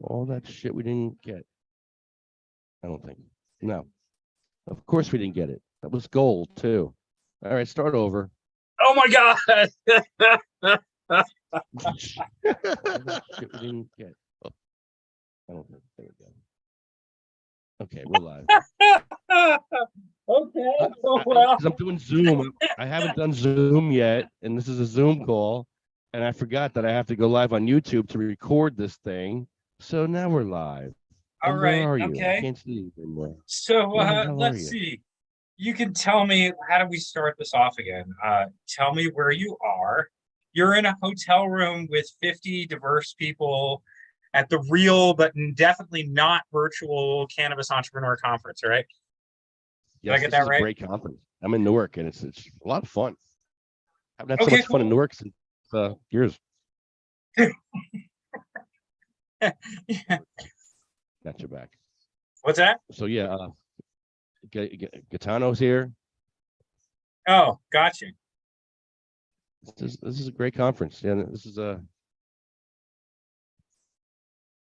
All that shit we didn't get. I don't think. No. Of course we didn't get it. That was gold, too. All right, start over. Oh, my God. Shit we didn't get. Oh, I don't think. There we go. Okay, we're live. Okay. Because I'm doing Zoom. I haven't done Zoom yet, and this is a Zoom call. And I forgot that I have to go live on YouTube to record this thing. So now we're live. All And right. where are you? Okay. I can't see you anymore. So let's you? see. You can tell me, how do we start this off again? Tell me where you are. You're in a hotel room with 50 diverse people at the real, but definitely not virtual Cannabis Entrepreneur Conference, right? Did I get that right? Great conference. I'm in Newark, and it's a lot of fun. I haven't had so much cool. fun in Newark since years. Yeah. Got your back. What's that? So yeah, Gaetano's here. Oh, gotcha. This is a great conference. Yeah, this is a.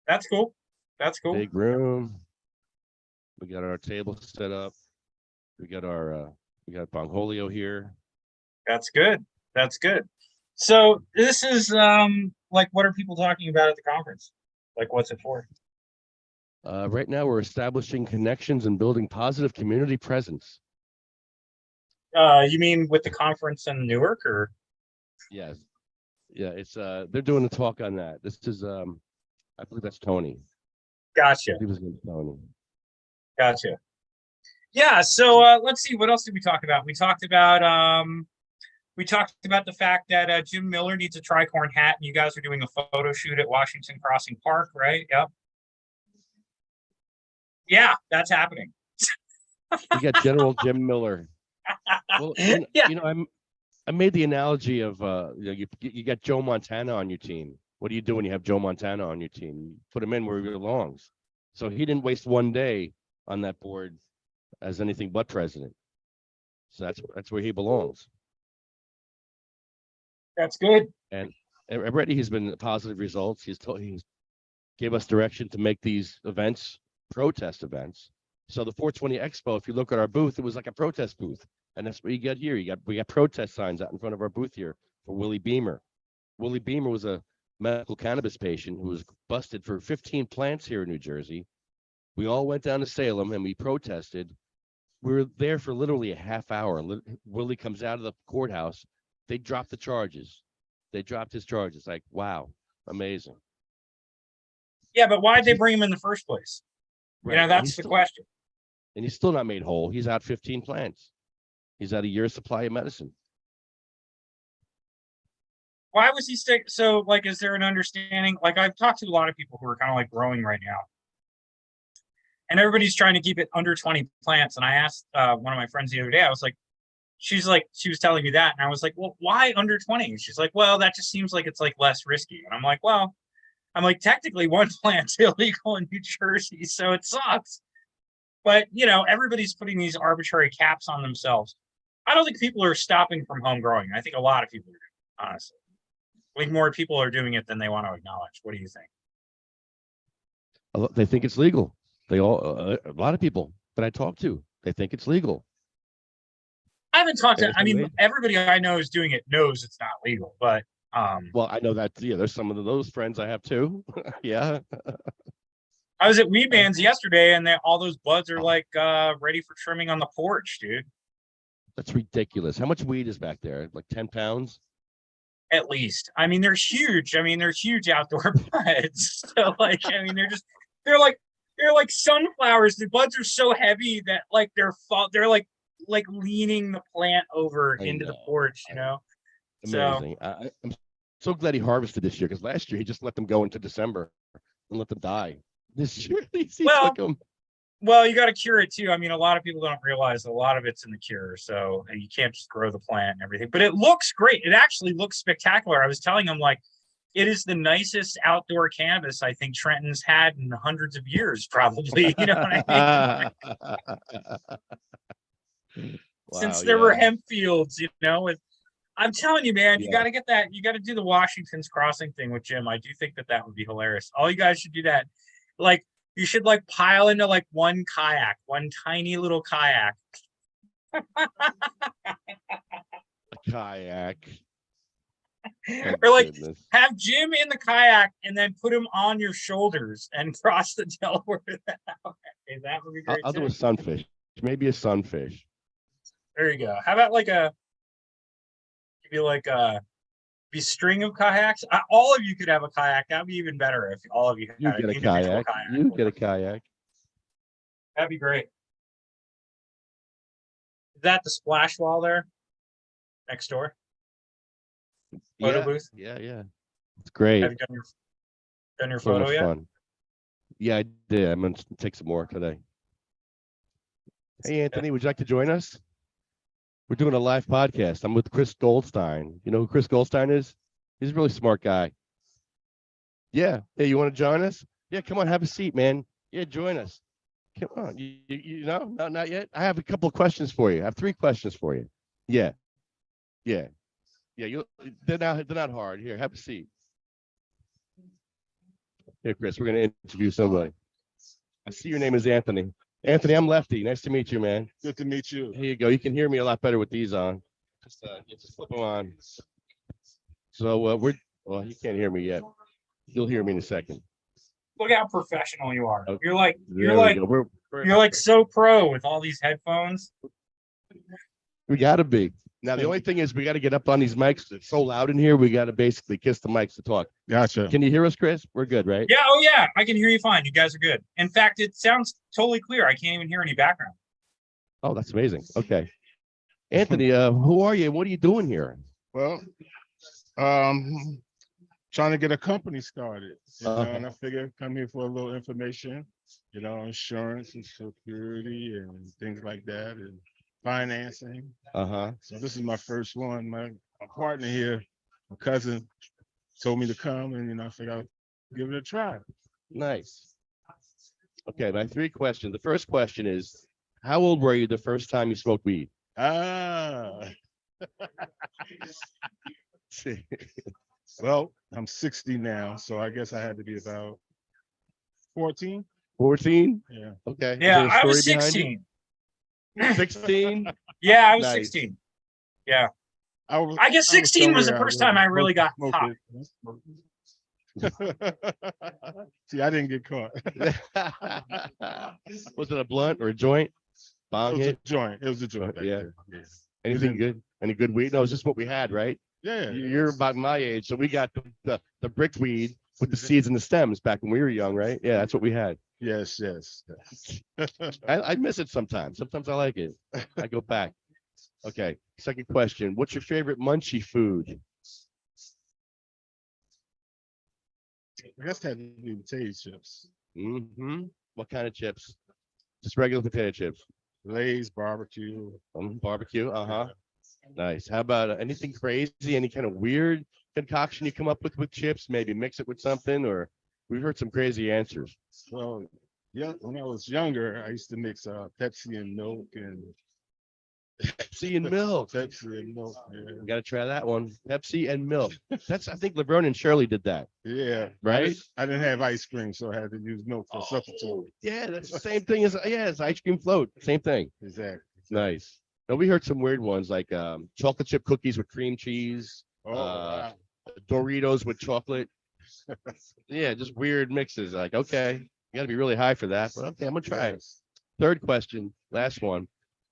That's cool. That's cool. Big room. We got our table set up. We got Bongholio here. That's good. That's good. So this is like, what are people talking about at the conference? Like, what's it for? Right now, we're establishing connections and building positive community presence. You mean with the conference in Newark, or? Yes. Yeah, it's they're doing a talk on that. This is I believe that's Tony. Gotcha. He was Tony. Gotcha. Yeah. So let's see. What else did we talk about? We talked about the fact that Jim Miller needs a tricorn hat, and you guys are doing a photo shoot at Washington Crossing Park, right? Yep. Yeah, that's happening. We got General Jim Miller. Well, I made the analogy of you got Joe Montana on your team. What do you do when you have Joe Montana on your team? You put him in where he belongs. So he didn't waste one day on that board as anything but president. So that's where he belongs. That's good. And already he's been positive results. He gave us direction to make these events protest events. So the 420 Expo, if you look at our booth, it was like a protest booth. And that's what you got here. We got protest signs out in front of our booth here for Willie Beamer. Willie Beamer was a medical cannabis patient who was busted for 15 plants here in New Jersey. We all went down to Salem and we protested. We were there for literally a half hour. Willie comes out of the courthouse. They dropped the charges. They dropped his charges. Like, wow, amazing. Yeah, but why'd they bring him in the first place? Right. That's the question. And he's still not made whole. He's out 15 plants. He's out a year's supply of medicine. Why was he stick? So, like, is there an understanding? Like, I've talked to a lot of people who are kind of like growing right now, and everybody's trying to keep it under 20 plants. And I asked one of my friends the other day, I was like, she was telling me that, and I was like, well, why under 20? She's like, well, that just seems like it's like less risky. And I'm like, technically one plant's illegal in New Jersey, so it sucks. But, everybody's putting these arbitrary caps on themselves. I don't think people are stopping from home growing. I think a lot of people are doing it, honestly. I think more people are doing it than they want to acknowledge. What do you think? They think it's legal. A lot of people that I talk to, they think it's legal. I haven't talked to, everybody I know is doing it knows it's not legal, but well, I know that. Yeah, there's some of those friends I have too. Yeah. I was at Weed Bands yesterday, and all those buds are like ready for trimming on the porch, dude. That's ridiculous. How much weed is back there? Like 10 pounds? At least. I mean, they're huge. I mean, they're huge outdoor buds. So, like, I mean, they're like sunflowers. The buds are so heavy that like they're like leaning the plant over into the porch, Amazing. So, I'm so glad he harvested this year, because last year he just let them go into December and let them die. This year he took them. Well, you got to cure it too. I mean, a lot of people don't realize a lot of it's in the cure, so you can't just grow the plant and everything. But it looks great. It actually looks spectacular. I was telling him, like, it is the nicest outdoor cannabis I think Trenton's had in hundreds of years, probably. You know what I mean? Wow, since there were hemp fields, with I'm telling you, man, you Yeah. got to get that. You got to do the Washington's Crossing thing with Jim. I do think that would be hilarious. All you guys should do that. Like, you should like pile into like one kayak, one tiny little kayak. A kayak. Oh, Or like goodness. have Jim in the kayak and then put him on your shoulders and cross the Delaware that way. That would be great. I'll do too. a sunfish. Maybe a sunfish. There you go. How about like be string of kayaks? All of you could have a kayak. That'd be even better if all of you You had get an a individual kayak. You get a kayak. That'd be great. Is that the splash wall there next door? Photo Yeah, booth? yeah. It's great. Have you done your So photo much yet? fun. Yeah, I did. I'm gonna take some more today. Hey, Anthony, would you like to join us? We're doing a live podcast. I'm with Chris Goldstein. You know who Chris Goldstein is? He's a really smart guy. Yeah. Hey, you want to join us? Yeah, come on, have a seat, man. Yeah, join us. Come on. You know? No, not yet. I have a couple of questions for you. I have 3 questions for you. Yeah. Yeah. Yeah, they're not hard. Here, have a seat. Here, Chris, we're gonna interview somebody. I see your name is Anthony. Anthony, I'm Lefty. Nice to meet you, man. Good to meet you. Here you go. You can hear me a lot better with these on. Just flip them on. So well, you can't hear me yet. You'll hear me in a second. Look how professional you are. Okay. You're like There we go. you're like so pro with all these headphones. We gotta be. Now the only thing is we gotta get up on these mics. It's so loud in here. We gotta basically kiss the mics to talk. Gotcha. Can you hear us, Chris? We're good, right? Yeah, oh yeah, I can hear you fine. You guys are good. In fact, it sounds totally clear. I can't even hear any background. Oh, that's amazing. Okay. Anthony, who are you? What are you doing here? Well, trying to get a company started, and I figured come here for a little information, insurance and security and things like that, and financing. So this is my first one. My partner here, my cousin, told me to come, and I figured I'll give it a try. Nice. Okay, my 3 questions. The first question is, how old were you the first time you smoked weed? Well, I'm 60 now, so I guess I had to be about 14. 14? Yeah. Okay. Yeah, I was Is there a story 16. behind it? 16? Yeah, I was Nice. 16. Yeah. I guess I was 16 was the somewhere first time I really got smoked hot. it. See, I didn't get caught. Was it a blunt or a joint? It Bong was a hit? joint. It was a joint. back Yeah. there. Anything good? Any good weed? No, it's just what we had, right? Yeah. You're about my age, so we got the brick weed with the seeds and the stems back when we were young, right? Yeah, that's what we had. Yes. I miss it sometimes. Sometimes I like it. I go back. Okay. Second question. What's your favorite munchie food? I guess that had to be potato chips. What kind of chips? Just regular potato chips. Lay's barbecue. Barbecue. Nice. How about anything crazy? Any kind of weird concoction you come up with chips? Maybe mix it with something, or we've heard some crazy answers. Well, yeah, when I was younger, I used to mix Pepsi and milk and Pepsi and milk. Pepsi and milk. We got to try that one. Pepsi and milk. I think Laverne and Shirley did that. Yeah. Right? I didn't have ice cream, so I had to use milk for substitute. Yeah, that's the same thing as it's ice cream float. Same thing. Exactly. Nice. No, we heard some weird ones like chocolate chip cookies with cream cheese, Wow. Doritos with chocolate. Yeah, just weird mixes. Like, okay, you got to be really high for that, but okay, I'm gonna try it. Yes. Third question, last one.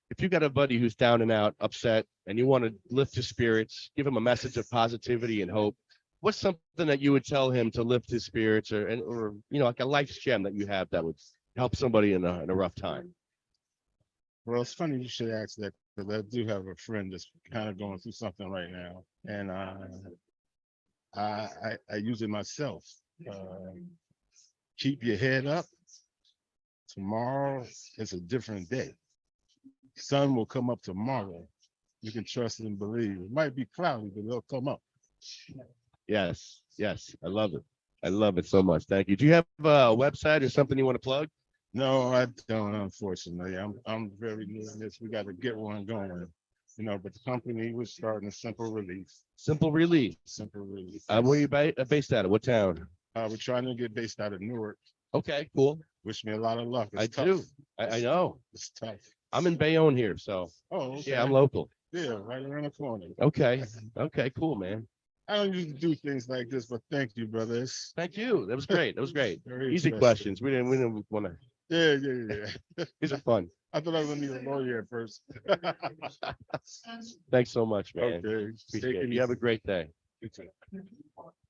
If you got a buddy who's down and out, upset, and you want to lift his spirits, give him a message of positivity and hope, what's something that you would tell him to lift his spirits, or like a life's gem that you have that would help somebody in a rough time? Well, it's funny you should ask that, because I do have a friend that's kind of going through something right now, and I use it myself. Keep your head up. Tomorrow is a different day. Sun will come up tomorrow. You can trust and believe. It might be cloudy, but it'll come up. Yes. I love it. I love it so much. Thank you. Do you have a website or something you want to plug? No, I don't, unfortunately. I'm very new in this. We got to get one going. but the company was starting a simple relief. Simple Relief. Simple relief. Where you based out of? What town? We're trying to get based out of Newark. Okay, cool. Wish me a lot of luck. It's I tough. do. I know. It's tough. I'm in Bayonne here, so Oh, okay. yeah, I'm local. Yeah, right around the corner. Okay. Okay, cool, man. I don't usually do things like this, but thank you, brothers. Thank you. That was great. That was great. Very Easy interesting. questions. We didn't want to. Yeah. These are fun. I thought I was gonna need a lawyer at first. Thanks so much, man. Okay. Appreciate it. You have a great day. You too.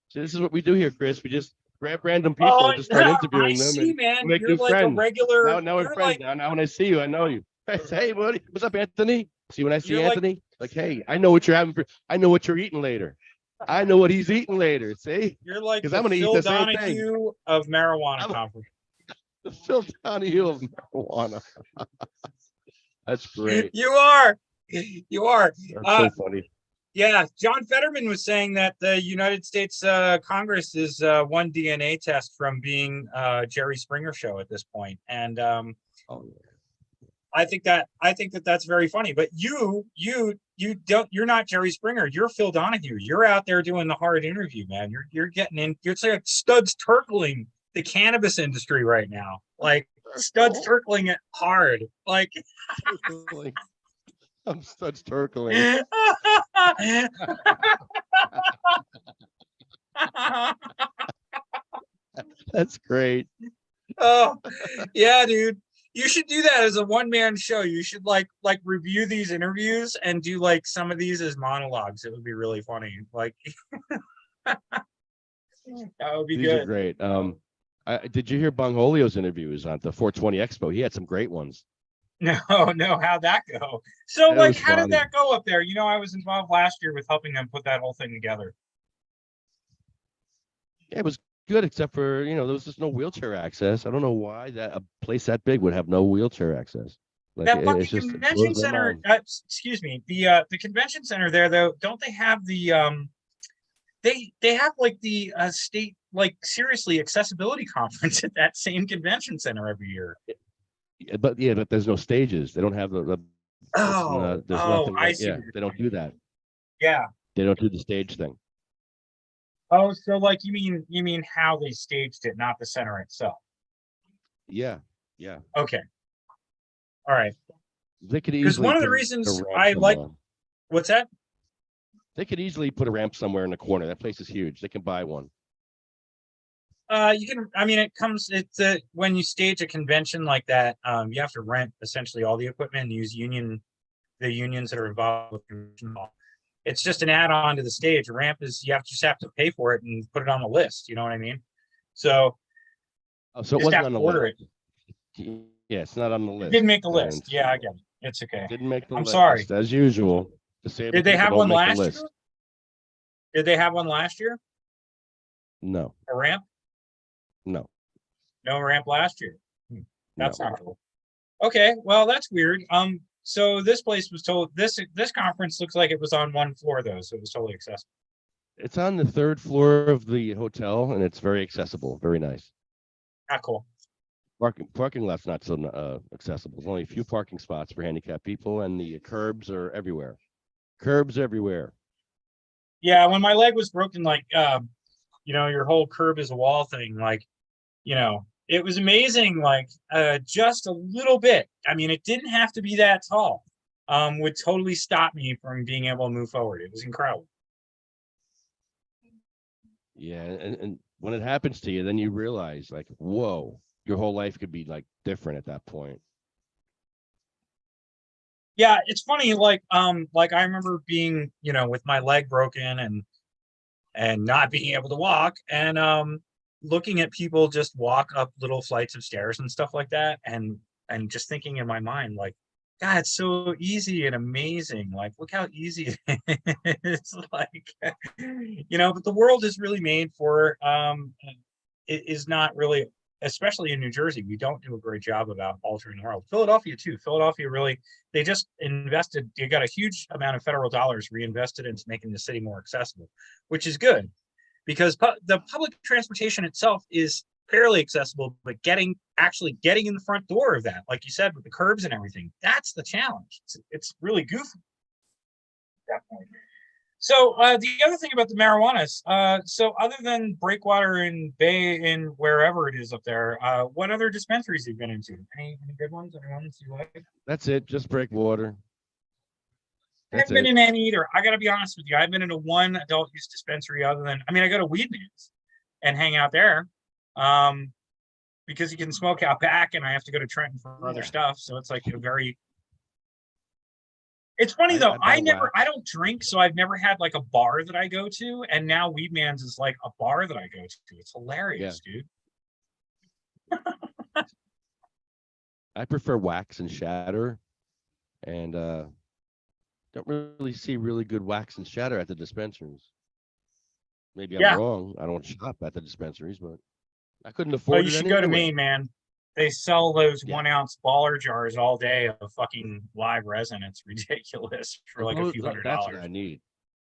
So this is what we do here, Chris. We just grab random people and just start interviewing I them. see, And man. make You're new like friends. a regular. now we're you're friends. like- Now when I see you, I know you. Hey, buddy. What's up, Anthony? See, when I see You're like- Anthony, like, hey, I know what you're having for. I know what you're eating later. I know what he's eating later. See, You're like 'Cause the I'm gonna eat Phil the same thing. Donahue of marijuana I'm- conference. the Phil Donahue of marijuana. That's great. You are. You are. That's so funny. Yeah, John Fetterman was saying that the United States Congress is one DNA test from being Jerry Springer show at this point, and Oh, yeah. I think that that's very funny. But you don't. You're not Jerry Springer. You're Phil Donahue. You're out there doing the hard interview, man. You're getting in. You're like studs turkling the cannabis industry right now. Like studs turkling it hard. Like. Like, I'm such turkling. That's great. Oh, yeah, dude. You should do that as a one-man show. You should like review these interviews and do like some of these as monologues. It would be really funny. Like that would be These are good. great. Did you hear Bongolio's interviews on the 420 Expo? He had some great ones. No, how'd that go? So That like was how did fun. that go up there? I was involved last year with helping them put that whole thing together. Yeah, it was good, except for there was just no wheelchair access. I don't know why that a place that big would have no wheelchair access. Like That fucking it's just it convention blows my center, mind. excuse me, the convention center there though, don't they have the they have like the state like seriously accessibility conference at that same convention center every year. But there's no stages. They don't have the there's nothing. I see. Yeah, they don't do that. Yeah. They don't do the stage thing. Oh, so like you mean how they staged it, not the center itself. Yeah. Okay. All right. They could Because easily one of the put a reasons ramp I like somewhere. what's that? They could easily put a ramp somewhere in the corner. That place is huge. They can buy one. You can. I mean, it's when you stage a convention like that, you have to rent essentially all the equipment and use the unions that are involved with the convention hall. It's just an add-on to the stage. A ramp is just have to pay for it and put it on the list. You know what I mean? So, Oh, so it just wasn't have on to the order list. Yeah, it's not on the it list. didn't make the And list. Yeah, I get it. It's okay. Didn't make the I'm list. sorry. As usual. Disabled Did they people have don't one make the last list. year? Did they have one last year? No. A ramp? No. No ramp last year. That's no. not cool. Okay, well that's weird. So this place was told this conference looks like it was on one floor though, so it was totally accessible. It's on the third floor of the hotel, and it's very accessible. Very nice. Not cool. Parking lot's not so accessible. There's only a few parking spots for handicapped people, and the curbs are everywhere. Curbs everywhere. Yeah, when my leg was broken, like your whole curb is a wall thing, like, it was amazing, like just a little bit. I mean, it didn't have to be that tall. Would totally stop me from being able to move forward. It was incredible. Yeah, and when it happens to you, then you realize, like, whoa, your whole life could be like different at that point. Yeah, it's funny, like I remember being, with my leg broken and not being able to walk and looking at people just walk up little flights of stairs and stuff like that and just thinking in my mind, like, God, it's so easy and amazing. Like, look how easy it is. Like, but the world is really made for it is not really, especially in New Jersey, we don't do a great job about altering the world. Philadelphia too. Philadelphia really, they just invested, they got a huge amount of federal dollars reinvested into making the city more accessible, which is good because the public transportation itself is fairly accessible, but actually getting in the front door of that, like you said, with the curbs and everything, that's the challenge. It's really goofy. definitely. So the other thing about the marijuanas, so other than Breakwater and Bay and wherever it is up there, what other dispensaries have you been into? Any good ones? Any ones you like? That's it. Just Breakwater. I That's haven't been it. in any either. I got to be honest with you. I've been into one adult use dispensary other than, I mean, I go to Weedman's and hang out there because you can smoke out back and I have to go to Trenton for other stuff. So it's like a very, it's funny though. I don't drink, so I've never had like a bar that I go to, and now Weedman's is like a bar that I go to. It's hilarious, dude. I prefer wax and shatter, and don't really see really good wax and shatter at the dispensaries. Maybe I'm wrong. I don't shop at the dispensaries, but I couldn't afford it. You should go to Maine, man. They sell those 1 ounce baller jars all day of fucking live resin. It's ridiculous for like a few $100. That's what I need.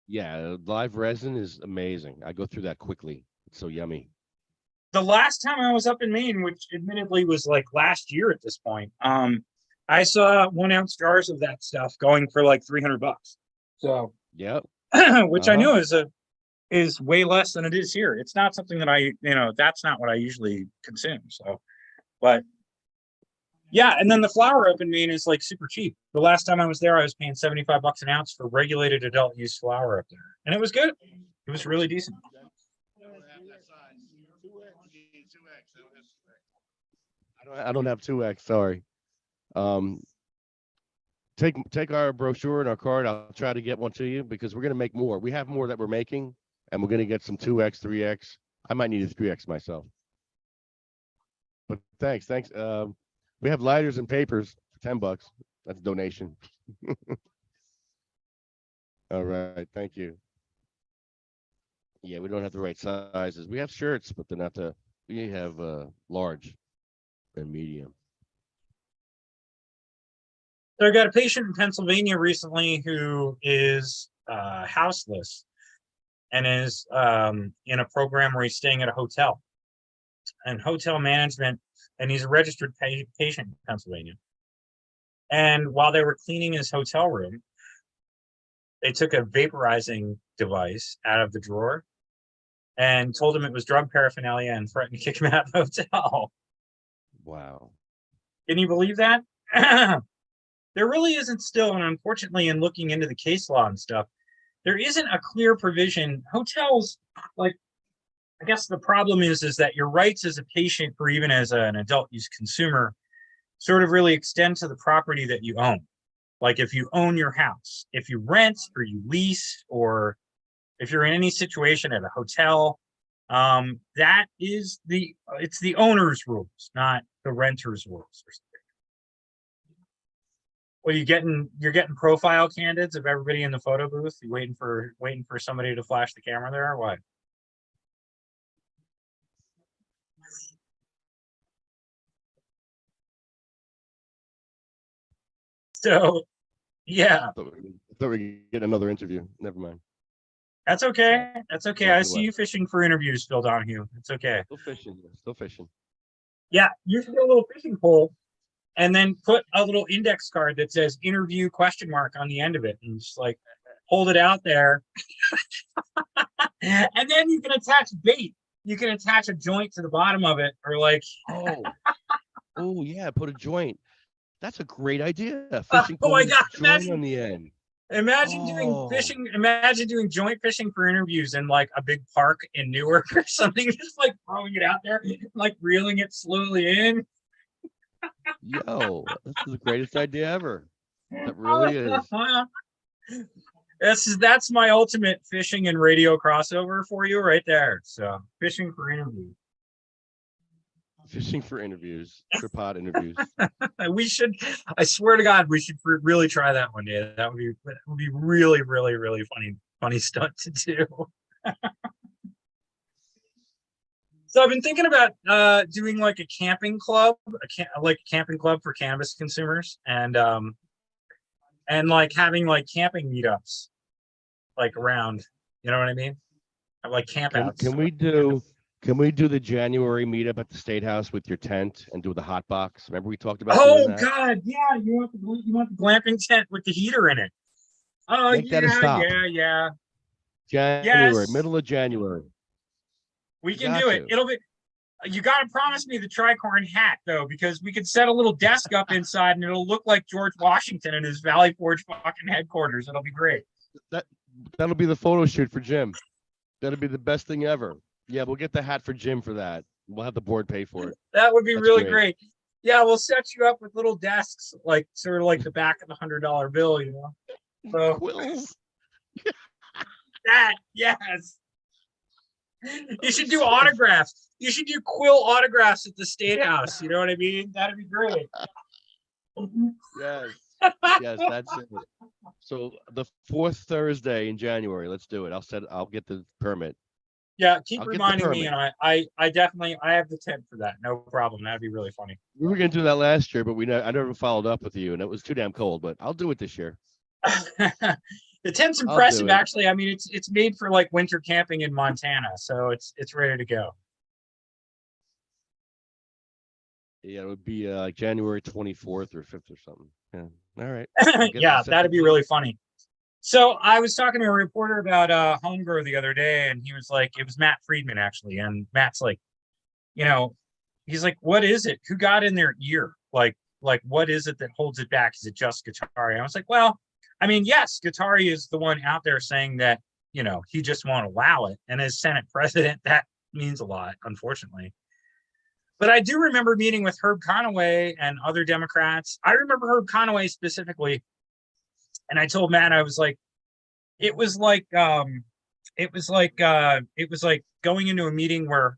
Yeah, live resin is amazing. I go through that quickly. It's so yummy. The last time I was up in Maine, which admittedly was like last year at this point, I saw 1 ounce jars of that stuff going for like $300. So yep, which I know is way less than it is here. It's not something that that's not what I usually consume. So, but yeah, and then the flower up in Maine is like super cheap. The last time I was there, I was paying $75 an ounce for regulated adult use flower up there, and it was good. It was really decent. I don't have 2X. Sorry. Take our brochure and our card. I'll try to get one to you because we're gonna make more. We have more that we're making, and we're gonna get some 2X, 3X. I might need a 3X myself. But thanks. We have lighters and papers for $10. That's a donation. All right, thank you. Yeah, we don't have the right sizes. We have shirts, but they're not the. We have large and medium. So I got a patient in Pennsylvania recently who is houseless and is in a program where he's staying at a hotel and hotel management, and he's a registered patient in Pennsylvania. And while they were cleaning his hotel room, they took a vaporizing device out of the drawer and told him it was drug paraphernalia and threatened to kick him out of the hotel. Wow. Can you believe that? There really isn't still, and unfortunately, in looking into the case law and stuff, there isn't a clear provision. Hotels, like, I guess the problem is that your rights as a patient or even as an adult use consumer sort of really extend to the property that you own. Like if you own your house, if you rent or you lease, or if you're in any situation at a hotel, that is it's the owner's rules, not the renter's rules or something. Well, you're getting profile candidates of everybody in the photo booth. You waiting for somebody to flash the camera there or what? So, yeah. I thought we were getting another interview. Never mind. That's okay. That's okay. I see you fishing for interviews, Phil Donahue. It's okay. Still fishing. Yeah, you should get a little fishing pole and then put a little index card that says interview ? On the end of it, and just like hold it out there. And then you can attach bait. You can attach a joint to the bottom of it, or like oh yeah, put a joint. That's a great idea. Fishing oh my God, imagine on the end. Imagine doing fishing. Imagine doing joint fishing for interviews in like a big park in Newark or something. Just like throwing it out there, like reeling it slowly in. Yo, this is the greatest idea ever. That really is. That's my ultimate fishing and radio crossover for you right there. So fishing for interviews. Fishing for interviews, for pod interviews. We should. I swear to God, we should really try that one day. That would be really, really, really funny stunt to do. So I've been thinking about doing like a camping club, like a camping club for cannabis consumers, and like having like camping meetups, like around. You know what I mean? Like campouts. Can we do the January meetup at the State House with your tent and do the hot box? Remember we talked about Oh doing that? God, yeah, you want the glamping tent with the heater in it. Oh, Make that a yeah, stop. yeah. January, Yes, middle of January. we You can got do it. to. It'll be, you got to promise me the tricorn hat, though, because we could set a little desk up inside and it'll look like George Washington in his Valley Forge fucking headquarters. It'll be great. That'll be the photo shoot for Jim. That'll be the best thing ever. Yeah, we'll get the hat for Jim for that. We'll have the board pay for it. That would be That's really great. great. Yeah, we'll set you up with little desks, like sort of like the back of the $100 bill, you know. So Quills. that, yes. You should do autographs. You should do quill autographs at the State House. You know what I mean? That'd be great. Yes. Yes, that's it. So the fourth Thursday in January, let's do it. I'll get the permit. Yeah, keep I'll get the reminding me, permit. and I definitely I have the tent for that. No problem. That'd be really funny. We were gonna do that last year, but I never followed up with you, and it was too damn cold. But I'll do it this year. The tent's I'll do impressive, it. actually. I mean, it's made for like winter camping in Montana, so it's ready to go. Yeah, it would be like January 24th or 5th or something. Yeah. All right. I'll Yeah, set that'd the be date. really funny. So I was talking to a reporter about home grow the other day, and he was like, it was Matt Friedman actually, and Matt's like, you know, he's like, what is it? Who got in their ear? Like what is it that holds it back? Is it just Guattari? I was like, well, I mean, yes, Guattari is the one out there saying that, you know, he just won't allow it. And as Senate president, that means a lot, unfortunately. But I do remember meeting with Herb Conaway and other Democrats. I remember Herb Conaway specifically, and I told Matt, I was like, it was like going into a meeting where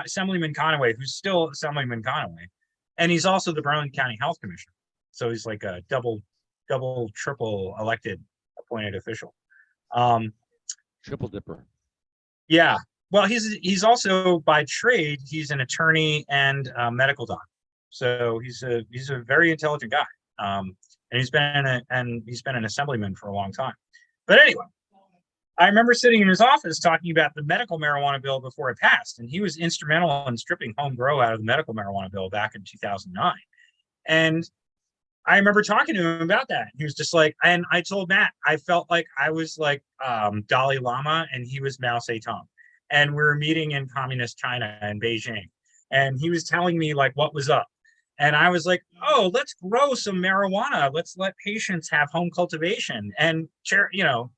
Assemblyman Conaway, who's still Assemblyman Conaway, and he's also the Burlington County Health Commissioner, so he's like a double, triple elected appointed official. Triple dipper. Yeah, well, he's also by trade he's an attorney and a medical doctor, so he's a very intelligent guy, and he's been an assemblyman for a long time. But anyway, I remember sitting in his office talking about the medical marijuana bill before it passed, and he was instrumental in stripping home grow out of the medical marijuana bill back in 2009. And I remember talking to him about that. He was just like, and I told Matt, I felt like I was like Dalai Lama and he was Mao Zedong. And we were meeting in communist China in Beijing. And he was telling me like what was up. And I was like, oh, let's grow some marijuana. Let's let patients have home cultivation. And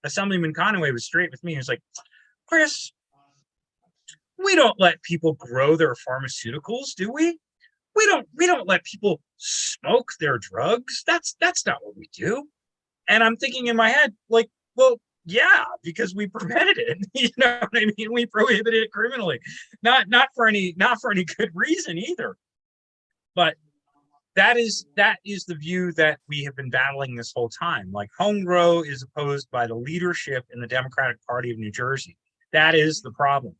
Assemblyman Conaway was straight with me. He was like, Chris, we don't let people grow their pharmaceuticals, do we? We don't let people smoke their drugs. That's not what we do. And I'm thinking in my head, like, well, yeah, because we prevented it. You know what I mean? We prohibited it criminally. Not for any good reason either. But that is the view that we have been battling this whole time. Like home grow is opposed by the leadership in the Democratic Party of New Jersey. That is the problem.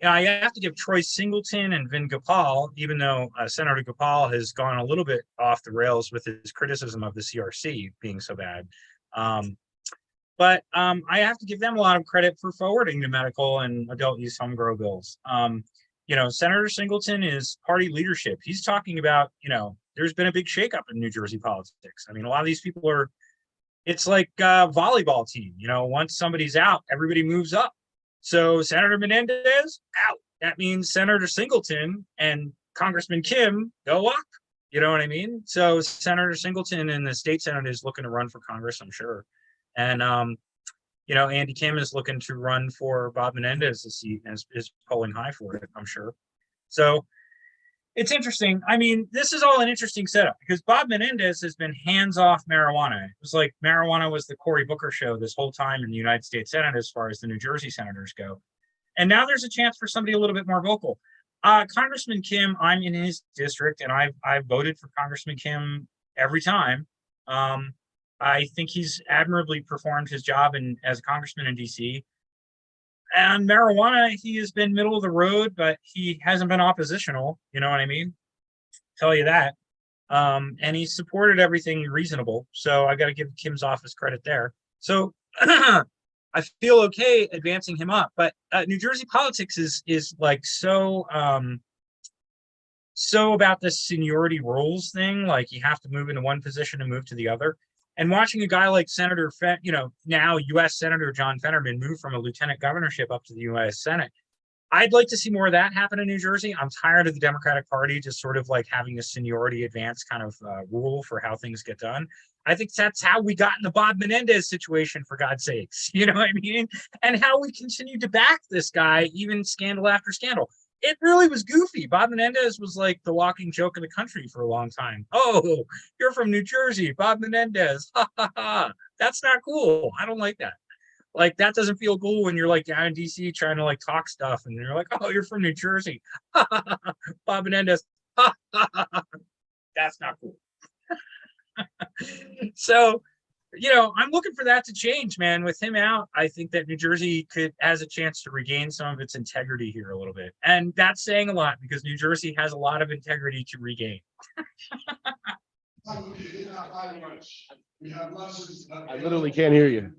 I have to give Troy Singleton and Vin Gopal, even though Senator Gopal has gone a little bit off the rails with his criticism of the CRC being so bad. But I have to give them a lot of credit for forwarding the medical and adult use home grow bills. Senator Singleton is party leadership. He's talking about, there's been a big shakeup in New Jersey politics. I mean, a lot of these people it's like a volleyball team. Once somebody's out, everybody moves up. So Senator Menendez out. That means Senator Singleton and Congressman Kim go up. You know what I mean? So Senator Singleton in the state Senate is looking to run for Congress, I'm sure. And Andy Kim is looking to run for Bob Menendez's seat and is polling high for it, I'm sure. So it's interesting. I mean, this is all an interesting setup because Bob Menendez has been hands-off marijuana. It was like marijuana was the Cory Booker show this whole time in the United States Senate as far as the New Jersey senators go. And now there's a chance for somebody a little bit more vocal. Congressman Kim, I'm in his district, and I've voted for Congressman Kim every time. I think he's admirably performed his job as a congressman in D.C. And marijuana, he has been middle of the road, but he hasn't been oppositional. You know what I mean? Tell you that. And he supported everything reasonable. So I got to give Kim's office credit there. So I feel okay advancing him up. But New Jersey politics is like so about the seniority roles thing. Like you have to move into one position and move to the other. And watching a guy like Senator, now U.S. Senator John Fetterman move from a lieutenant governorship up to the U.S. Senate, I'd like to see more of that happen in New Jersey. I'm tired of the Democratic Party just sort of like having a seniority advance kind of rule for how things get done. I think that's how we got in the Bob Menendez situation, for God's sakes. You know what I mean? And how we continued to back this guy, even scandal after scandal. It really was goofy. Bob Menendez was like the walking joke of the country for a long time. Oh, you're from New Jersey, Bob Menendez. Ha ha ha. That's not cool. I don't like that. Like, that doesn't feel cool when you're like down in DC trying to like talk stuff and you're like, oh, you're from New Jersey. Bob Menendez. That's not cool. So, I'm looking for that to change, man. With him out, I think that New Jersey has a chance to regain some of its integrity here a little bit. And that's saying a lot because New Jersey has a lot of integrity to regain. I literally can't hear you.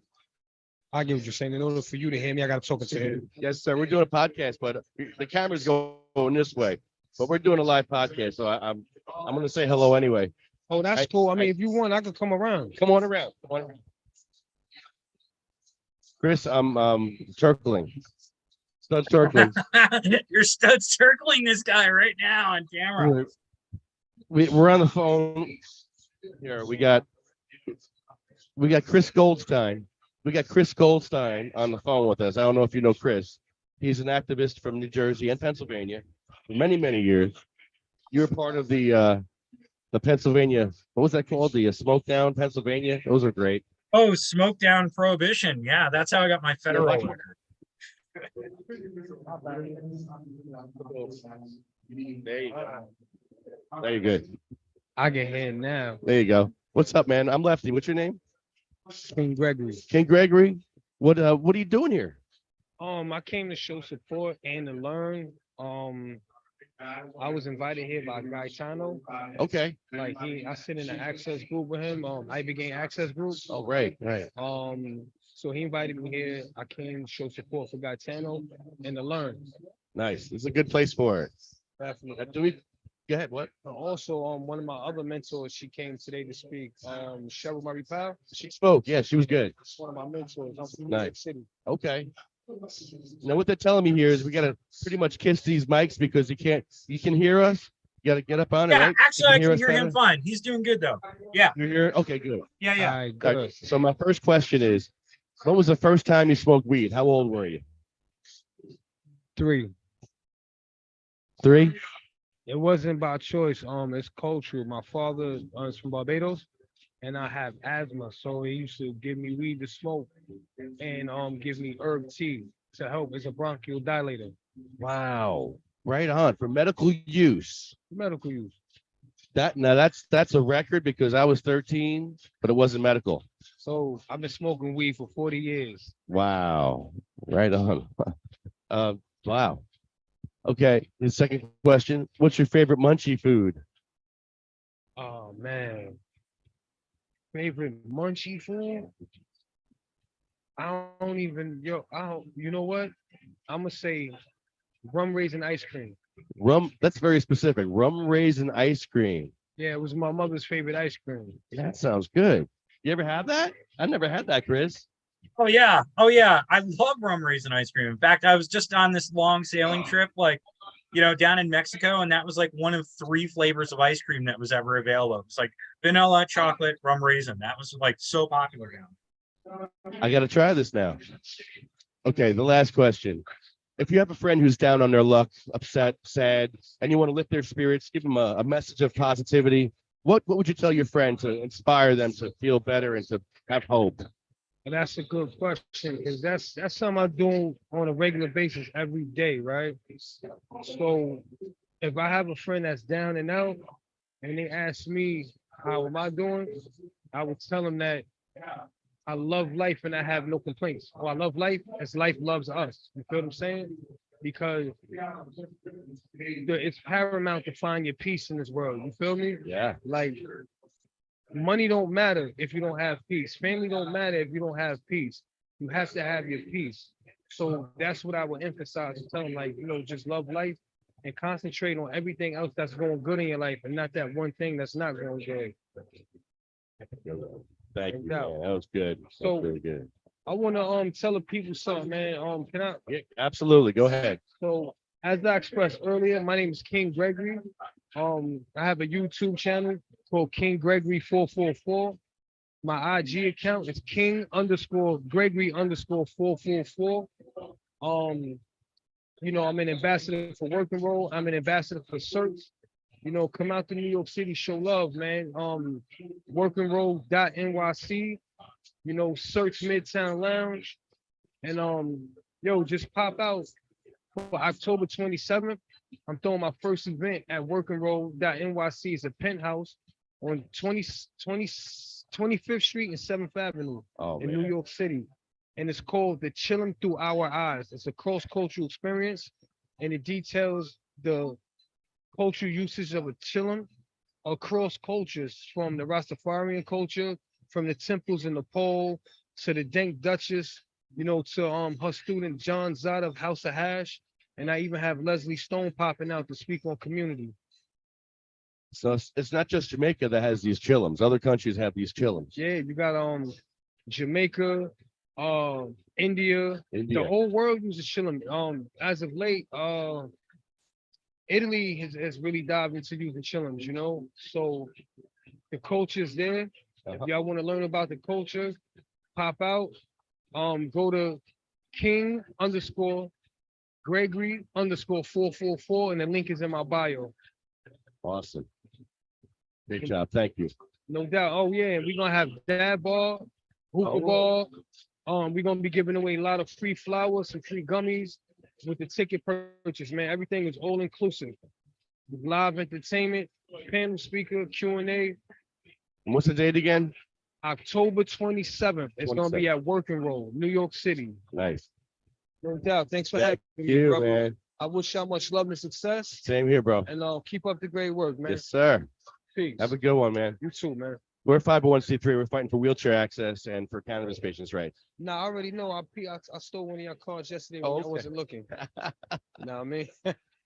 I get what you're saying. In order for you to hear me, I got to talk to you. Yes, sir. We're doing a podcast, but the camera's going this way. But we're doing a live podcast, so I'm going to say hello anyway. Oh, that's cool. I mean, if you want, I could come around. Come on around. Chris, I'm circling. Stud circling. You're stud circling this guy right now on camera. We're on the phone. Here we got Chris Goldstein. We got Chris Goldstein on the phone with us. I don't know if you know Chris. He's an activist from New Jersey and Pennsylvania for many, many years. You're part of the Pennsylvania, what was that called? The Smoke Down Pennsylvania? Those are great. Oh, Smoke Down Prohibition. Yeah, that's how I got my federal record. There you go. Very good. I can hear now. There you go. What's up, man? I'm Lefty. What's your name? King Gregory. King Gregory. What are you doing here? I came to show support and to learn. I was invited here by Gaetano. Okay. Like I sit in the access group with him. Ivy Gang Access Group. Oh, right. So he invited me here. I came to show support for Gaetano and to learn. Nice. It's a good place for it. Definitely. Go ahead. What? Also, one of my other mentors, she came today to speak. Cheryl Murray Powell. She spoke. Yeah, she was good. That's one of my mentors. I'm from New Nice. York City. Okay. Now what they're telling me here is we gotta pretty much kiss these mics because you can hear us. You gotta get up on it. Yeah, right? actually, I can us hear him better? fine. He's doing good though. Yeah. You're here. Okay, good. Yeah. All right, All good. right, so my first question is, when was the first time you smoked weed? How old were you? 3. 3? It wasn't by choice. It's cultural. My father is from Barbados, and I have asthma, so he used to give me weed to smoke, and give me herb tea to help as a bronchial dilator. Wow. Right on. For medical use. Medical use. That's a record because I was 13, but it wasn't medical. So I've been smoking weed for 40 years. Wow. Right on. Wow. Okay. The second question. What's your favorite munchie food? Oh man. Favorite munchie food? You know what? I'm gonna say rum raisin ice cream. Rum. That's very specific. Rum raisin ice cream. Yeah, it was my mother's favorite ice cream. That sounds good. You ever have that? I've never had that, Chris. Oh yeah. I love rum raisin ice cream. In fact, I was just on this long sailing trip, down in Mexico, and that was like one of 3 flavors of ice cream that was ever available. It's like vanilla, chocolate, rum raisin. That was like so popular now. I got to try this now. Okay, the last question. If you have a friend who's down on their luck, upset, sad, and you want to lift their spirits, give them a message of positivity, what would you tell your friend to inspire them to feel better and to have hope? And that's a good question because that's something I do on a regular basis every day, right? So if I have a friend that's down and out and they ask me, how am I doing? I would tell them that I love life and I have no complaints. Or I love life as life loves us. You feel what I'm saying? Because it's paramount to find your peace in this world. You feel me? Yeah. Like, money don't matter if you don't have peace. Family don't matter if you don't have peace. You have to have your peace. So that's what I would emphasize and tell them, just love life and concentrate on everything else that's going good in your life and not that one thing that's not going good. Thank No you, doubt. man. That was good. That's So- really good. I wanna tell the people something, man. Can I? Yeah, absolutely. Go ahead. So as I expressed earlier, my name is King Gregory. I have a YouTube channel called King Gregory 444. My IG account is King_Gregory_444. I'm an ambassador for Working Roll. I'm an ambassador for Search. Come out to New York City, show love, man. WorkingRoll.NYC. Search Midtown Lounge, and just pop out for October 27th. I'm throwing my first event at WorkingRoll.NYC. It's a penthouse on 25th Street and 7th Avenue Oh, in man. New York City. And it's called The Chillin' Through Our Eyes. It's a cross-cultural experience, and it details the cultural usage of a chillin' across cultures, from the Rastafarian culture, from the temples in Nepal to the Dank Duchess, to her student John Zada of House of Hash. And I even have Leslie Stone popping out to speak on community. So it's not just Jamaica that has these chillums. Other countries have these chillums. Yeah, you got Jamaica, India. The India. whole world uses chillin'. As of late, Italy has really dived into using chillums, So the culture's there. If y'all want to learn about the culture, pop out. Go to King_Gregory_444, and the link is in my bio. Awesome. Great job. Thank you. No doubt. Oh yeah, and we're gonna have dad ball, hookah Oh. ball. We're gonna be giving away a lot of free flowers, some free gummies with the ticket purchase, man. Everything is all inclusive. Live entertainment, panel speaker, Q&A. And what's the date again? October 27th. It's gonna be 27th. at Working Roll, New York City. Nice. No doubt. Thanks for Thank having me, you, bro. man. I wish y'all much love and success, Same here, bro. and keep up the great work, man. Yes, sir. Peace. Have a good one, man. You too, man. We're 501c3. We're fighting for wheelchair access and for cannabis patients' rights. Nah, I already know. I stole one of your cards yesterday Oh, when I okay. wasn't looking. Nah, man.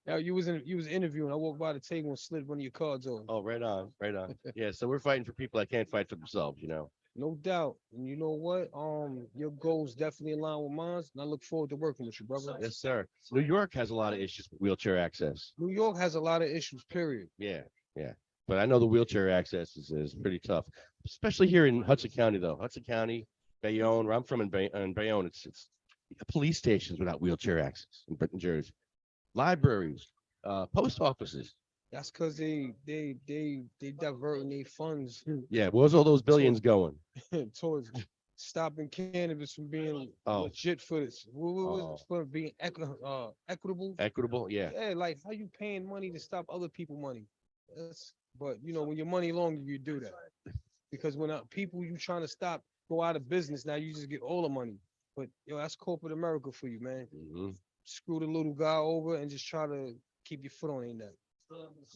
Now you was interviewing. I walked by the table and slid one of your cards over. Oh, right on. Right on. Yeah. So we're fighting for people that can't fight for themselves, No doubt. And you know what? Your goals definitely align with mine, and I look forward to working with you, brother. Yes, sir. New York has a lot of issues with wheelchair access. New York has a lot of issues, period. Yeah. Yeah. But I know the wheelchair access is pretty tough, especially here in Hudson County, though. Hudson County, Bayonne, where I'm from in Bayonne, it's police stations without wheelchair access in Britain, Jersey, libraries, post offices. That's because they diverting their funds Yeah. Where's all those billions going? towards stopping cannabis from being Oh. legit for this. Oh. For being equitable. Equitable. Yeah. Yeah, like how you paying money to stop other people money? But when your money longer, you do that because when people you trying to stop go out of business, now you just get all the money. But that's corporate America for you, man. Mhm. Screw the little guy over and just try to keep your foot on their neck.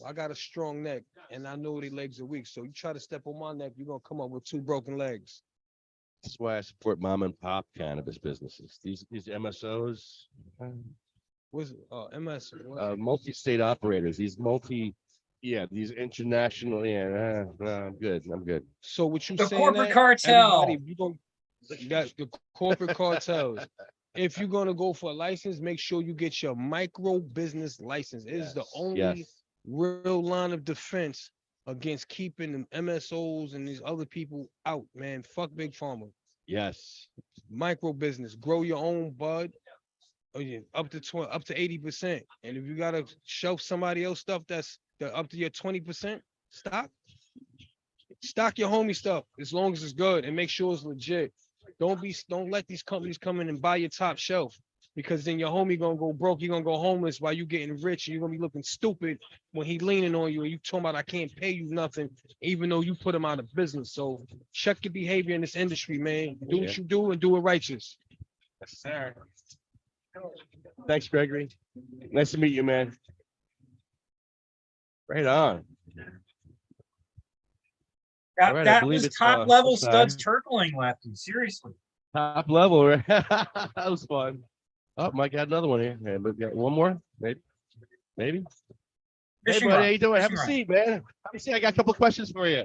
I got a strong neck and I know their legs are weak. So you try to step on my neck, you're gonna come up with 2 broken legs. That's why I support mom and pop cannabis businesses. These MSOs, What's MS? multi-state operators. These international. Yeah, I'm good. I'm good. So what you The saying? corporate that, cartel. everybody, you got the corporate cartels. If you're gonna go for a license, make sure you get your micro business license. It is the only Yes. real line of defense against keeping the MSOs and these other people out, man. Fuck big pharma. Yes. Micro business, grow your own bud. Up to 80%. And if you gotta shelf somebody else stuff that's up to your 20%, stock your homie stuff as long as it's good and make sure it's legit. Don't let these companies come in and buy your top shelf, because then your homie gonna go broke, you're gonna go homeless while you getting rich, and you're gonna be looking stupid when he leaning on you and you talking about I can't pay you nothing, even though you put him out of business. So check your behavior in this industry, man. Do what you do and do it righteous. Yes, sir. Thanks, Gregory. Nice to meet you, man. Right on. That, All right, I that believe was it's, top level outside. studs turtling lefty. Seriously. Top level, right? That was fun. Oh, Mike got another one here. Yeah, but got one more, maybe. Hey, Fishing buddy, rod, how you doing? Have a fishing rod. seat, man. Have a seat. I got a couple of questions for you.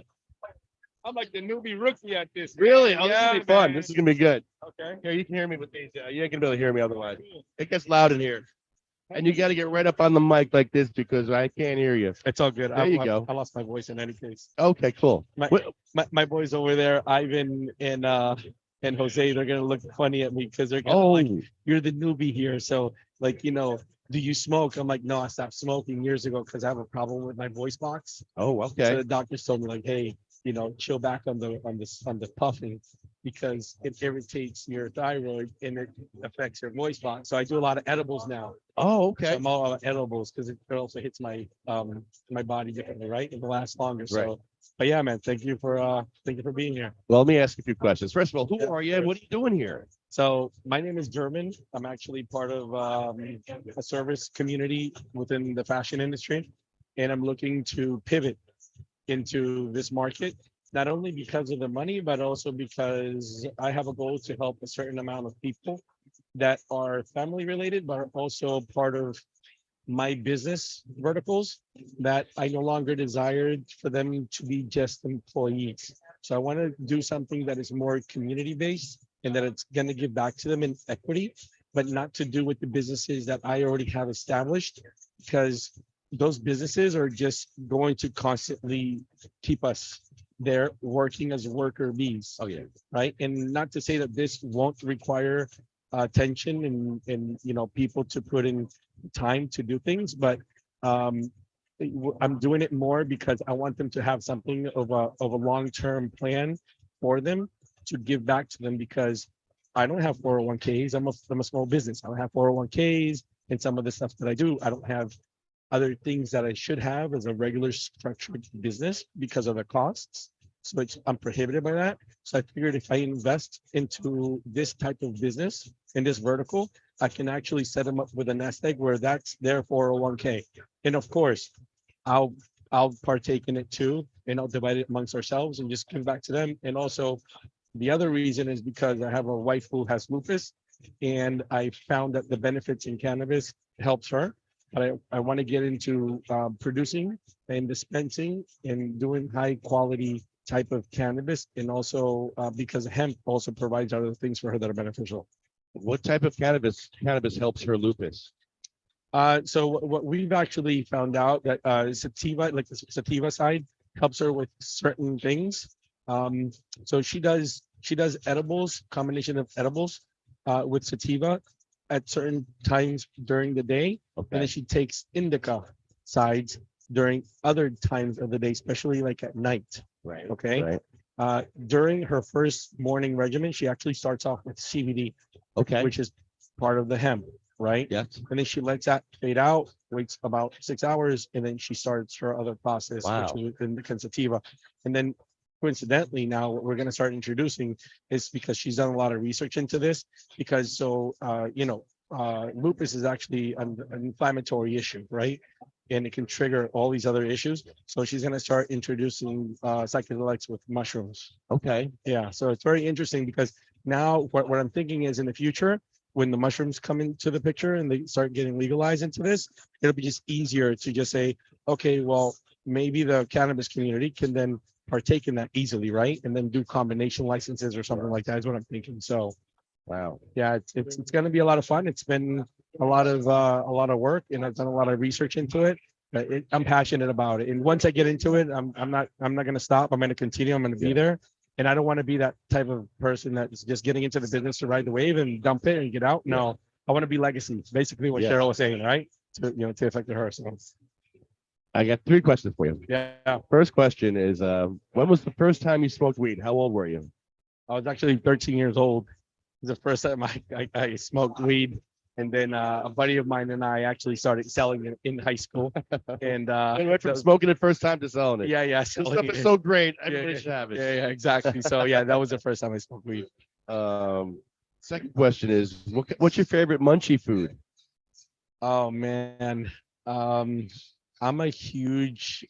I'm like the newbie rookie at this. Really? Oh, this is Yeah, gonna be fun. man. This is gonna be good. Okay. Here, you can hear me with these. You ain't gonna be able to hear me otherwise. It gets loud in here, and you got to get right up on the mic like this because I can't hear you. It's all good. There you go. I lost my voice in any case. Okay, cool. My, my boys over there, Ivan and Jose, they're gonna look funny at me because they're gonna like, you're the newbie here. So like, do you smoke? I'm like, no, I stopped smoking years ago because I have a problem with my voice box. Oh, So okay. the doctors told me like, hey, chill back on the puffing because it irritates your thyroid and it affects your voice box. So I do a lot of edibles now. Oh, So okay. I'm all about edibles because it also hits my my body differently, right? It will last longer. Right. So but yeah, man, thank you for being here. Well, let me ask you a few questions. First of all, who Yeah. are you and what are you doing here? So my name is German. I'm actually part of a service community within the fashion industry, and I'm looking to pivot into this market, not only because of the money, but also because I have a goal to help a certain amount of people that are family related, but are also part of my business verticals that I no longer desired for them to be just employees. So I want to do something that is more community based and that it's going to give back to them in equity, but not to do with the businesses that I already have established, because those businesses are just going to constantly keep us there working as worker bees. Oh, yeah. Right. And not to say that this won't require attention and people to put in time to do things, but um I'm doing it more because I want them to have something of a long-term plan for them to give back to them, because I don't have 401ks. I'm a small business. I don't have 401ks and some of the stuff that I do. I don't have other things that I should have as a regular structured business because of the costs. So I'm prohibited by that. So I figured if I invest into this type of business in this vertical, I can actually set them up with a nest egg where that's their 401k. And of course, I'll I'll partake in it too, and I'll divide it amongst ourselves and just give back to them. And also, the other reason is because I have a wife who has lupus, and I found that the benefits in cannabis helps her. But I want to get into producing and dispensing and doing high quality type of cannabis, and also because hemp also provides other things for her that are beneficial. What type of cannabis helps her lupus? So what we've actually found out that sativa, like the sativa side, helps her with certain things. So she does edibles, combination of edibles with sativa at certain times during the day, and then Okay. she takes indica sides during other times of the day, especially like at night. Right. Okay. Right. During her first morning regimen, she actually starts off with CBD, Okay. which is part of the hemp, right? Yes. And then she lets that fade out, waits about 6 hours, and then she starts her other process, Wow. which is in the sativa. And then coincidentally, now what we're going to start introducing is because she's done a lot of research into this, because lupus is actually an inflammatory issue, right? And it can trigger all these other issues. So she's going to start introducing psychedelics with mushrooms. Okay. Yeah, so it's very interesting because now what I'm thinking is in the future, when the mushrooms come into the picture and they start getting legalized into this, it'll be just easier to just say, okay, well, maybe the cannabis community can then partake in that easily, right? And then do combination licenses or something like that is what I'm thinking. So Wow. yeah, it's going to be a lot of fun. It's been a lot of work, and I've done a lot of research into it. But I'm passionate about it, and once I get into it, I'm not going to stop. I'm going to continue. I'm going to be Yeah. there, and I don't want to be that type of person that's just getting into the business to ride the wave and dump it and get out. No, I want to be legacy. Basically, what Yeah. Cheryl was saying, right? To affect her. So I got 3 questions for you. yeah, First question is, when was the first time you smoked weed? How old were you? I was actually 13 years old. It was the first time I smoked weed. And then a buddy of mine and I actually started selling it in high school. And I went from smoking it first time to selling it. yeah, This selling stuff it. is so great. Yeah, Everybody should have it. yeah, exactly. So yeah, that was the first time I smoked weed. Second question is, what's your favorite munchie food? Oh man. I'm a huge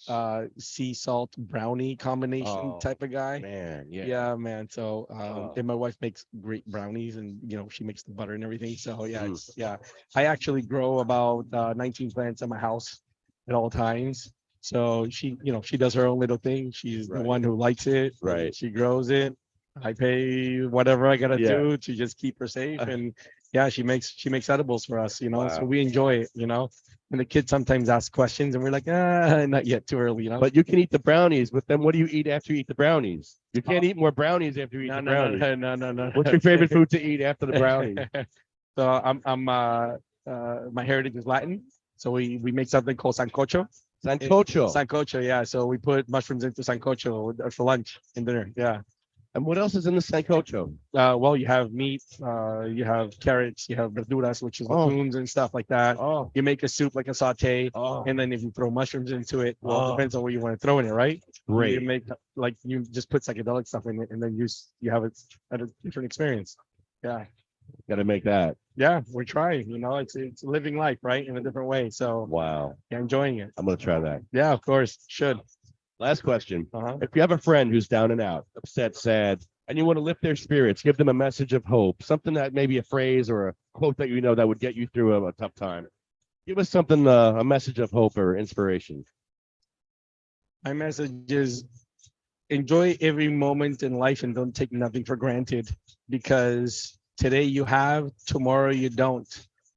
sea salt brownie combination Oh, type of guy. Man, yeah. Yeah, man. So Oh. and my wife makes great brownies, and she makes the butter and everything. So yeah, Mm. yeah. I actually grow about 19 plants in my house at all times. So she, she does her own little thing. She's the Right. one who likes it. Right. She grows it. I pay whatever I gotta Yeah. do to just keep her safe. And yeah, she makes edibles for us, so Wow. we enjoy it, And the kids sometimes ask questions and we're like, not yet, too early, But you can eat the brownies, but then what do you eat after you eat the brownies? You can't eat more brownies after you eat No, the no, brownies. no. What's your favorite food to eat after the brownies? So my heritage is Latin. So we make something called sancocho. Sancocho. Sancocho, yeah. So we put mushrooms into sancocho for lunch and dinner. Yeah. And what else is in the sancocho? Well, you have meat, you have carrots, you have verduras, which is Oh. legumes and stuff like that. Oh, You make a soup like a saute, oh, and then if you throw mushrooms into it, well, it Oh. depends on what you want to throw in it, right? You great. make like you just put psychedelic stuff in it, and then you have it at a different experience. Yeah, Got to make that. yeah, we're trying. It's living life, right, in a different way. So Wow. yeah, enjoying it. I'm going to try that. Yeah, of course, should. Last question. Uh-huh. If you have a friend who's down and out, upset, sad, and you want to lift their spirits, give them a message of hope, something that maybe a phrase or a quote that that would get you through a tough time. Give us something, a message of hope or inspiration. My message is enjoy every moment in life and don't take nothing for granted, because today you have, tomorrow you don't.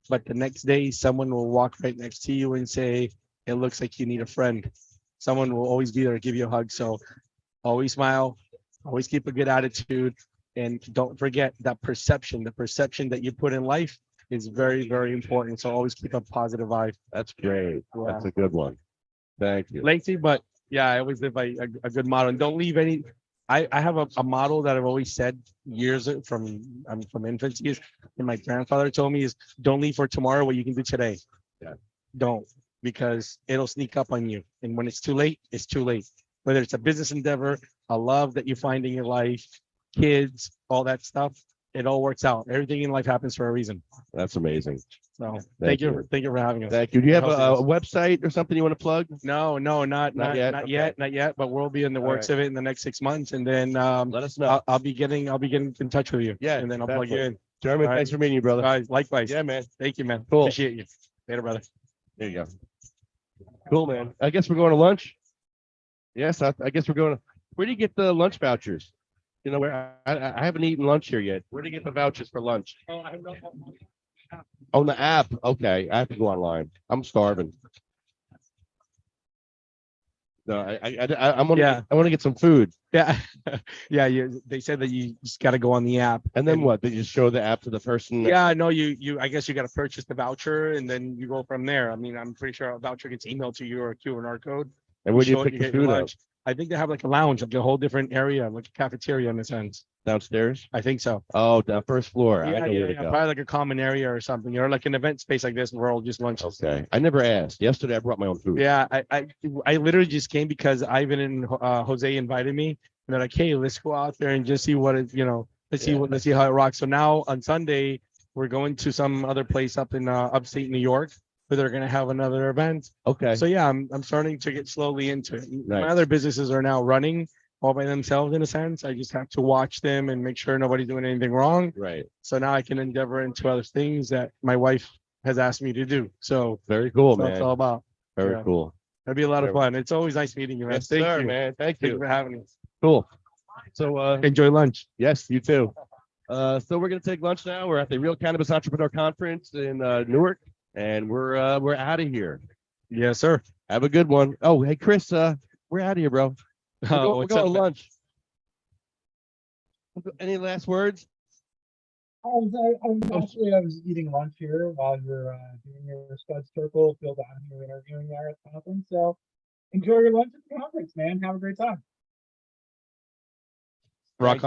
But the next day, someone will walk right next to you and say, it looks like you need a friend. Someone will always be there to give you a hug. So always smile, always keep a good attitude, and don't forget that the perception that you put in life is very, very important. So always keep a positive vibe. That's great. Yeah. That's a good one. Thank you. Lengthy, but yeah, I always live by a good motto. And don't leave any. I have a model that I've always said from infancy is, and my grandfather told me is, don't leave for tomorrow what you can do today. Yeah. Don't, because it'll sneak up on you. And when it's too late, it's too late. Whether it's a business endeavor, a love that you find in your life, kids, all that stuff, it all works out. Everything in life happens for a reason. That's amazing. So Thank thank you. you. Thank you for having us. Thank you. Do you have How's a it website or something you want to plug? No, not yet? not Okay. yet, not yet. But we'll be in the All works of it in the next 6 months, and then Let us know. I'll be getting in touch with you. Yeah, and then I'll plug you in. Jeremy, All right. thanks for meeting you, brother. Guys, likewise. Yeah, man. Thank you, man. Cool. Appreciate you. Later, brother. There you go. Cool, man. I guess we're going to lunch. Yes, I guess we're going to. Where do you get the lunch vouchers? Where I haven't eaten lunch here yet. Where do you get the vouchers for lunch? On the app. Okay, I have to go online. I'm starving. No, I want to. Yeah. I want to get some food. Yeah, yeah. They said that you just got to go on the app, And then what? They just show the app to the person. Yeah, no, you. I guess you got to purchase the voucher, and then you go from there. I mean, I'm pretty sure a voucher gets emailed to you or a QR code. And where do you show it, pick the get your food up? lunch. I think they have like a lounge, like a whole different area, like a cafeteria in a sense. Downstairs? I think so. Oh, down first floor. I know where to go. Probably like a common area or something, or like an event space like this where all just lunches. Okay. I never asked. Yesterday I brought my own food. Yeah, I literally just came because Ivan and Jose invited me, and they're like, hey, let's go out there and just see what it, let's see how it rocks. So now on Sunday we're going to some other place up in upstate New York where they're gonna have another event. Okay. So yeah, I'm starting to get slowly into it. My Nice. other businesses are now running all by themselves in a sense. I just have to watch them and make sure nobody's doing anything wrong. Right. So now I can endeavor into other things that my wife has asked me to do. So Very cool, that's what it's all man. about. Very yeah. cool. It'll be a lot of Very fun. It's always nice meeting you, man. Yes, Thank sir, you. man. Thank Thank you you. for having me. Cool. So Enjoy lunch. yes, you too. So we're gonna take lunch now. We're at the Real Cannabis Entrepreneur Conference in Newark, and we're out of here. Yes, sir. Have a good one. Oh, hey Chris, we're out of here, bro. We're going What's to up, man? lunch. Any last words? Actually, I was eating lunch here while you're doing your stud circle, Phil down here interviewing there at the conference. So enjoy your lunch at the conference, man. Have a great time. Rock on.